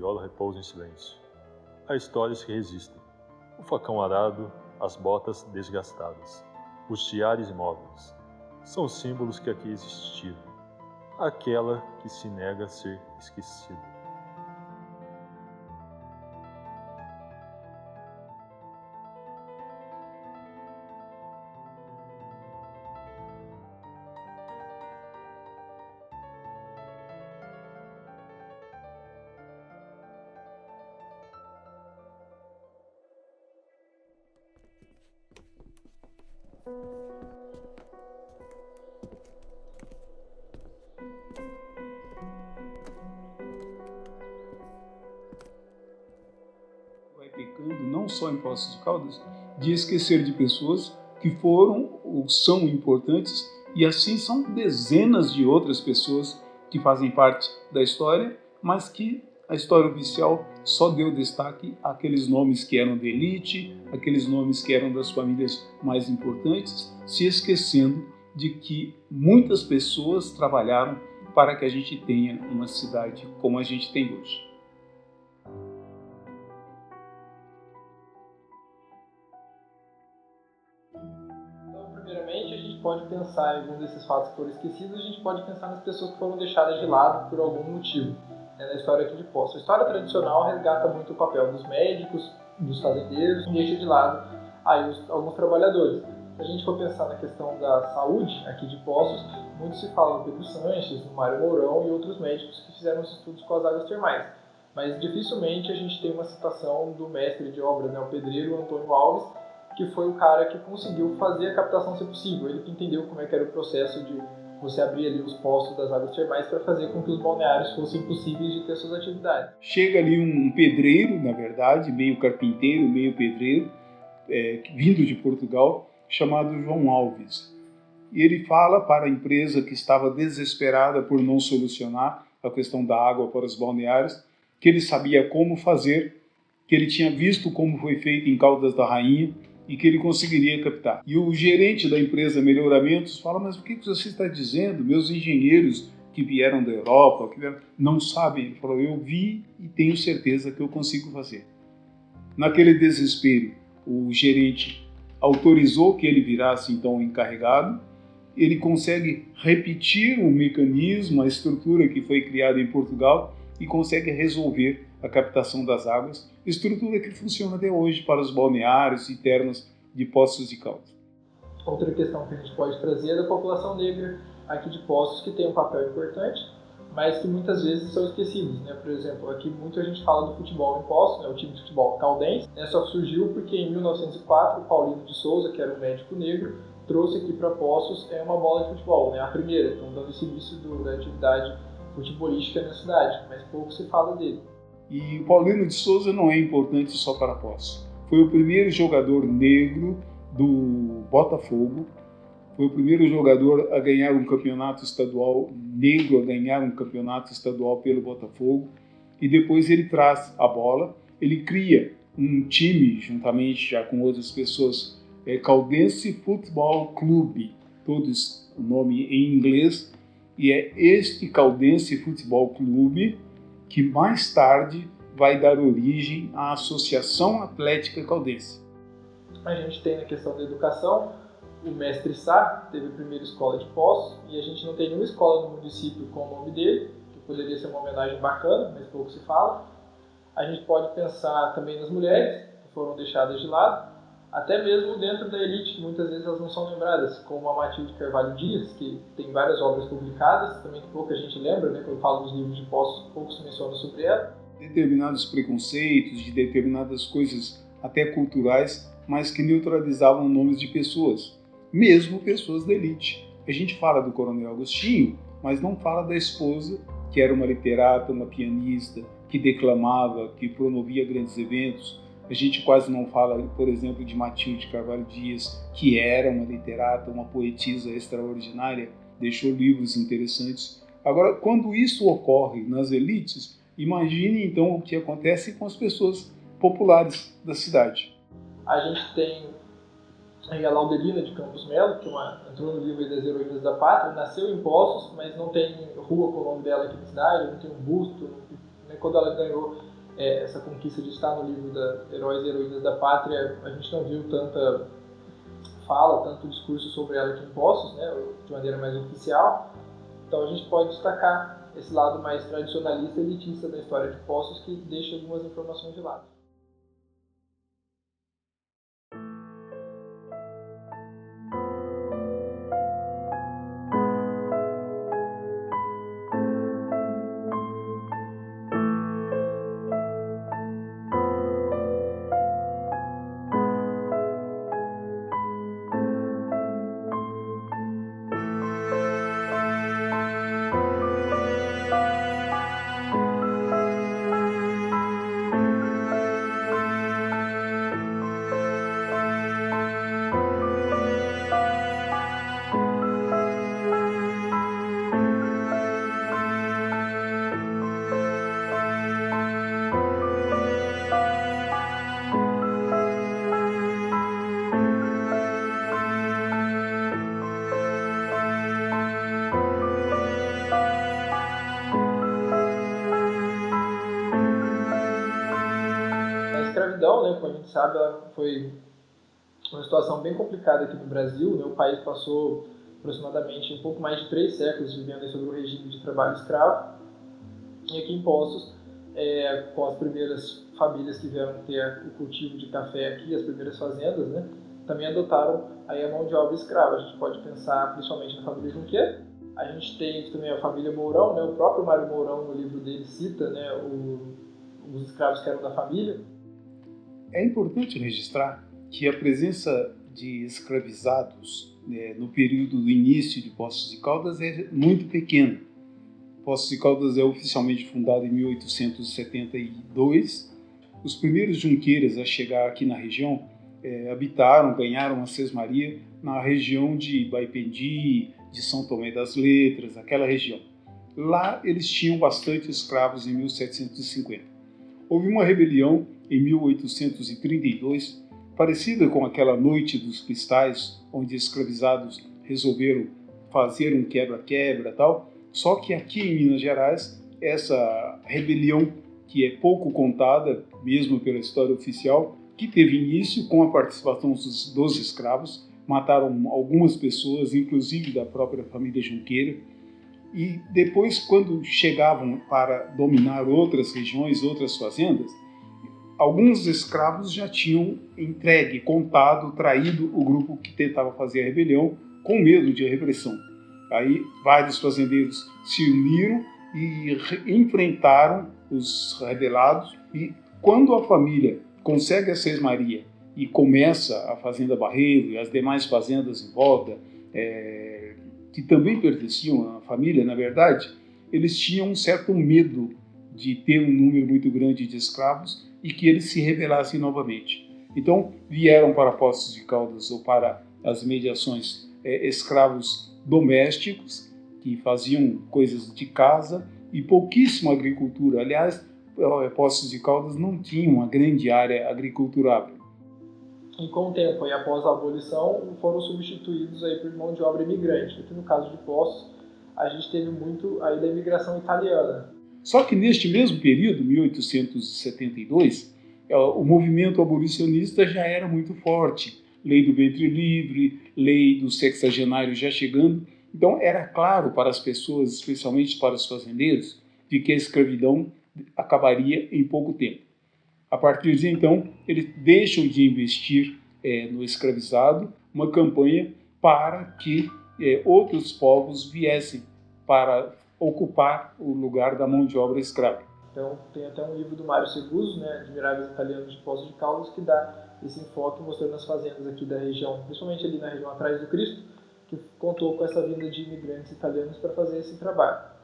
viola repousam em silêncio. Há histórias que resistem. O facão arado, as botas desgastadas, os tiares imóveis. São símbolos que aqui existiram. Aquela que se nega a ser esquecida. Vai pecando, não só em Poços de Caldas, de esquecer de pessoas que foram ou são importantes, e assim são dezenas de outras pessoas que fazem parte da história, mas que a história oficial só deu destaque àqueles nomes que eram de elite, aqueles nomes que eram das famílias mais importantes, se esquecendo de que muitas pessoas trabalharam para que a gente tenha uma cidade como a gente tem hoje. Então, primeiramente, a gente pode pensar em algum desses fatos que foram esquecidos, a gente pode pensar nas pessoas que foram deixadas de lado por algum motivo, na história aqui de Poços. A história tradicional resgata muito o papel dos médicos, dos fazendeiros, e deixa de lado aí alguns trabalhadores. Se a gente for pensar na questão da saúde aqui de Poços, muito se fala do Pedro Sanches, do Mário Mourão e outros médicos que fizeram os estudos com as águas termais. Mas dificilmente a gente tem uma citação do mestre de obras, o pedreiro Antônio Alves, que foi o cara que conseguiu fazer a captação ser possível. Ele que entendeu como é que era o processo de você abrir ali os poços das águas termais para fazer com que os balneários fossem possíveis de ter suas atividades. Chega ali um pedreiro, na verdade, meio carpinteiro, meio pedreiro, vindo de Portugal, chamado João Alves. E ele fala para a empresa que estava desesperada por não solucionar a questão da água para os balneários, que ele sabia como fazer, que ele tinha visto como foi feito em Caldas da Rainha e que ele conseguiria captar. E o gerente da empresa Melhoramentos fala: mas o que você está dizendo? Meus engenheiros que vieram da Europa não sabem. Ele falou: eu vi e tenho certeza que eu consigo fazer. Naquele desespero, o gerente autorizou que ele virasse então o encarregado. Ele consegue repetir o mecanismo, a estrutura que foi criada em Portugal e consegue resolver a captação das águas, estrutura que funciona até hoje para os balneários e termas de Poços de Caldas. Outra questão que a gente pode trazer é da população negra aqui de Poços, que tem um papel importante, mas que muitas vezes são esquecidos. Por exemplo, aqui muito a gente fala do futebol em Poços, o time de futebol caldense, só surgiu porque em 1904 o Paulino de Souza, que era um médico negro, trouxe aqui para Poços uma bola de futebol, a primeira, então dando esse início da atividade futebolística na cidade, mas pouco se fala dele. E o Paulino de Souza não é importante só para Poços. Foi o primeiro jogador negro do Botafogo, foi o primeiro jogador a ganhar um campeonato estadual, negro a ganhar um campeonato estadual pelo Botafogo, e depois ele traz a bola, ele cria um time, juntamente já com outras pessoas, Caldense Futebol Clube, todos o nome em inglês, e é este Caldense Futebol Clube que mais tarde vai dar origem à Associação Atlética Caldense. A gente tem na questão da educação, o mestre Sá teve a primeira escola de Poços, e a gente não tem nenhuma escola no município com o nome dele, que poderia ser uma homenagem bacana, mas pouco se fala. A gente pode pensar também nas mulheres, que foram deixadas de lado, até mesmo dentro da elite, que muitas vezes elas não são lembradas, como a Matilde Carvalho Dias, que tem várias obras publicadas, também que pouca gente lembra, quando eu falo dos livros de Poços, pouco se menciona sobre ela. Determinados preconceitos, de determinadas coisas até culturais, mas que neutralizavam nomes de pessoas, mesmo pessoas da elite. A gente fala do Coronel Agostinho, mas não fala da esposa, que era uma literata, uma pianista, que declamava, que promovia grandes eventos. A gente quase não fala, por exemplo, de Matilde Carvalho Dias, que era uma literata, uma poetisa extraordinária, deixou livros interessantes. Agora, quando isso ocorre nas elites, imagine então o que acontece com as pessoas populares da cidade. A gente tem a Laudelina de Campos Melo, que entrou no livro das Heroínas da Pátria, nasceu em Poços, mas não tem rua com o nome dela aqui na cidade, não tem um busto. Quando ela ganhou essa conquista de estar no livro da Heróis e Heroínas da Pátria, a gente não viu tanta fala, tanto discurso sobre ela aqui em Poços, né, de maneira mais oficial. Então a gente pode destacar esse lado mais tradicionalista e elitista da história de Poços, que deixa algumas informações de lado. A escravidão, né, como a gente sabe, ela foi uma situação bem complicada aqui no Brasil, né? O país passou aproximadamente um pouco mais de 3 séculos vivendo sob o regime de trabalho escravo. E aqui em Poços, com as primeiras famílias que vieram ter o cultivo de café aqui, as primeiras fazendas, né, também adotaram aí a mão de obra escrava. A gente pode pensar principalmente na família Junqueira. A gente tem também a família Mourão, né? O próprio Mário Mourão, no livro dele, cita, né, os escravos que eram da família. É importante registrar que a presença de escravizados, né, no período do início de Poços de Caldas é muito pequena. Poços de Caldas é oficialmente fundado em 1872. Os primeiros junqueiras a chegar aqui na região ganharam a sesmaria na região de Baipendi, de São Tomé das Letras, aquela região. Lá eles tinham bastante escravos em 1750. Houve uma rebelião em 1832, parecida com aquela Noite dos Cristais, onde escravizados resolveram fazer um quebra-quebra e tal. Só que aqui em Minas Gerais, essa rebelião, que é pouco contada, mesmo pela história oficial, que teve início com a participação dos escravos, mataram algumas pessoas, inclusive da própria família Junqueira, e depois, quando chegavam para dominar outras regiões, outras fazendas, alguns escravos já tinham entregue, contado, traído o grupo que tentava fazer a rebelião com medo de repressão. Aí vários fazendeiros se uniram e enfrentaram os rebelados, e quando a família consegue a sesmaria e começa a Fazenda Barreiro e as demais fazendas em volta, que também pertenciam à família, na verdade, eles tinham um certo medo de ter um número muito grande de escravos e que eles se rebelassem novamente. Então, vieram para Poços de Caldas ou para as mediações escravos domésticos que faziam coisas de casa e pouquíssima agricultura. Aliás, Poços de Caldas não tinha uma grande área agriculturável. E com o tempo, e após a abolição, foram substituídos aí por mão de obra imigrante. Aqui no caso de Poços, a gente teve muito aí da imigração italiana. Só que neste mesmo período, 1872, o movimento abolicionista já era muito forte. Lei do ventre livre, lei do sexagenário já chegando. Então era claro para as pessoas, especialmente para os fazendeiros, de que a escravidão acabaria em pouco tempo. A partir de então, eles deixam de investir no escravizado, uma campanha para que outros povos viessem para ocupar o lugar da mão de obra escrava. Então, tem até um livro do Mário Seguso, né, Admiráveis Italianos de Poços de Caldas, que dá esse enfoque mostrando as fazendas aqui da região, principalmente ali na região atrás do Cristo, que contou com essa vinda de imigrantes italianos para fazer esse trabalho.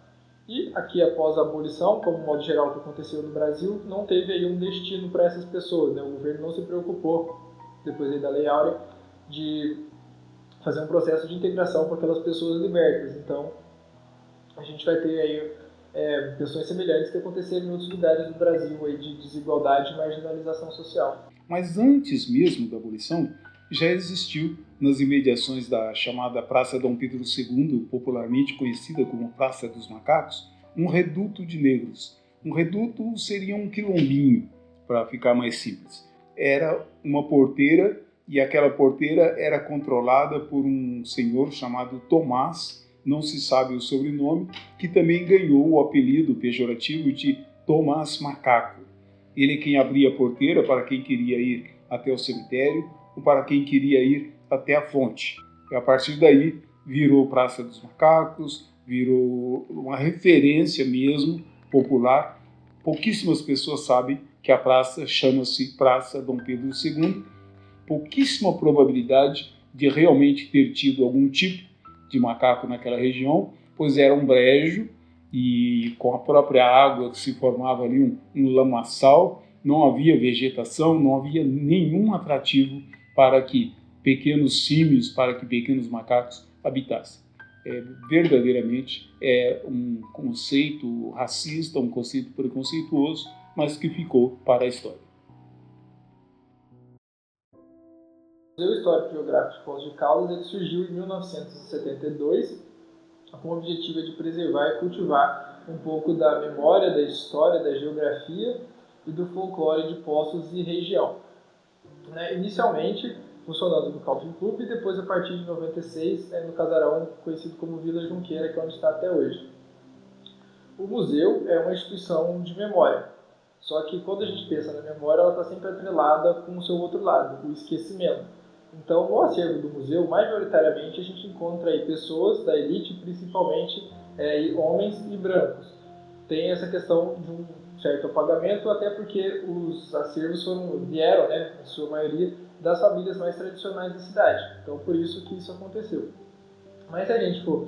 E aqui, após a abolição, como modo geral o que aconteceu no Brasil, não teve aí um destino para essas pessoas, né? O governo não se preocupou, depois aí da Lei Áurea, de fazer um processo de integração com aquelas pessoas libertas. Então, a gente vai ter aí questões semelhantes que aconteceram em outros lugares do Brasil, aí, de desigualdade e marginalização social. Mas antes mesmo da abolição, já existiu nas imediações da chamada Praça Dom Pedro II, popularmente conhecida como Praça dos Macacos, um reduto de negros, Um reduto seria um quilombinho, para ficar mais simples. Era uma porteira, e aquela porteira era controlada por um senhor chamado Tomás, não se sabe o sobrenome, que também ganhou o apelido pejorativo de Tomás Macaco. Ele é quem abria a porteira para quem queria ir até o cemitério ou para quem queria ir até a fonte. E a partir daí virou Praça dos Macacos, virou uma referência mesmo popular. Pouquíssimas pessoas sabem que a praça chama-se Praça Dom Pedro II. Pouquíssima probabilidade de realmente ter tido algum tipo de macaco naquela região, pois era um brejo e com a própria água que se formava ali um lamaçal, não havia vegetação, não havia nenhum atrativo para que pequenos símios, para que pequenos macacos habitassem. Verdadeiramente é um conceito racista, um conceito preconceituoso, mas que ficou para a história. O Museu Histórico Geográfico de Poços de Caldas ele surgiu em 1972 com o objetivo de preservar e cultivar um pouco da memória, da história, da geografia e do folclore de Poços e região. Inicialmente funcionando no Country Club e depois, a partir de 96, no casarão conhecido como Vila Junqueira, que é onde está até hoje. O museu é uma instituição de memória, só que quando a gente pensa na memória, ela está sempre atrelada com o seu outro lado, o esquecimento. Então, no acervo do museu, majoritariamente, a gente encontra aí pessoas da elite, principalmente homens e brancos. Tem essa questão de um certo apagamento, até porque os acervos vieram, em sua maioria, das famílias mais tradicionais da cidade. Então, por isso que isso aconteceu. Mas se a gente for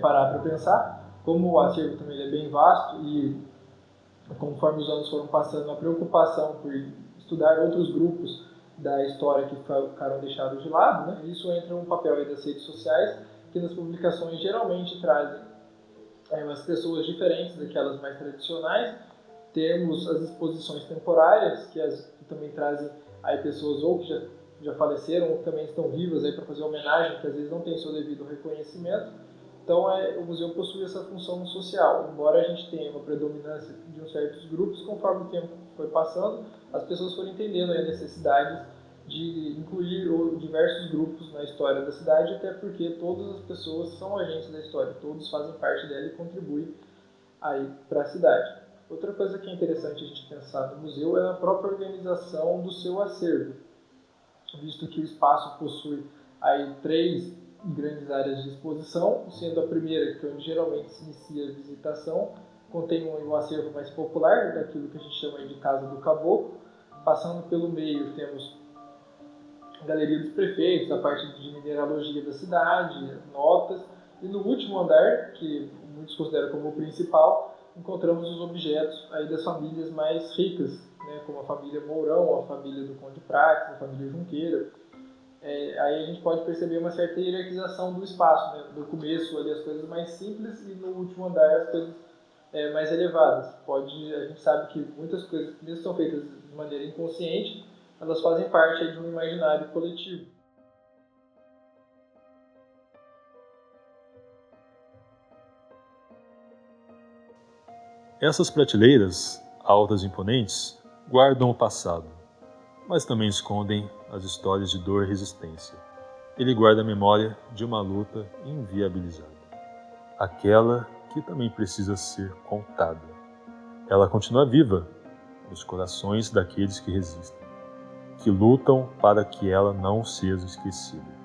parar para pensar, como o acervo também é bem vasto e conforme os anos foram passando, a preocupação por estudar outros grupos da história que ficaram deixados de lado, isso entra um papel aí das redes sociais, que nas publicações geralmente trazem umas pessoas diferentes daquelas mais tradicionais. Temos as exposições temporárias, que também trazem aí pessoas ou que já faleceram ou que também estão vivas para fazer homenagem, que às vezes não tem seu devido reconhecimento. Então, o museu possui essa função social. Embora a gente tenha uma predominância de uns certos grupos, conforme o tempo foi passando, as pessoas foram entendendo a necessidade de incluir diversos grupos na história da cidade, até porque todas as pessoas são agentes da história, todos fazem parte dela e contribuem aí para a cidade. Outra coisa que é interessante a gente pensar no museu é a própria organização do seu acervo, visto que o espaço possui aí 3 grandes áreas de exposição, sendo a primeira, que é onde geralmente se inicia a visitação, contém um acervo mais popular, daquilo que a gente chama de Casa do Caboclo. Passando pelo meio, temos a Galeria dos Prefeitos, a parte de mineralogia da cidade, notas, e no último andar, que muitos consideram como o principal, encontramos os objetos aí das famílias mais ricas, como a família Mourão, a família do Conde Prates, a família Junqueira. Aí a gente pode perceber uma certa hierarquização do espaço, do começo ali as coisas mais simples e no último andar as coisas mais elevadas. A gente sabe que muitas coisas, mesmo são feitas de maneira inconsciente, elas fazem parte de um imaginário coletivo. Essas prateleiras, altas e imponentes, guardam o passado, mas também escondem as histórias de dor e resistência. Ele guarda a memória de uma luta inviabilizada, aquela que também precisa ser contada. Ela continua viva nos corações daqueles que resistem, que lutam para que ela não seja esquecida.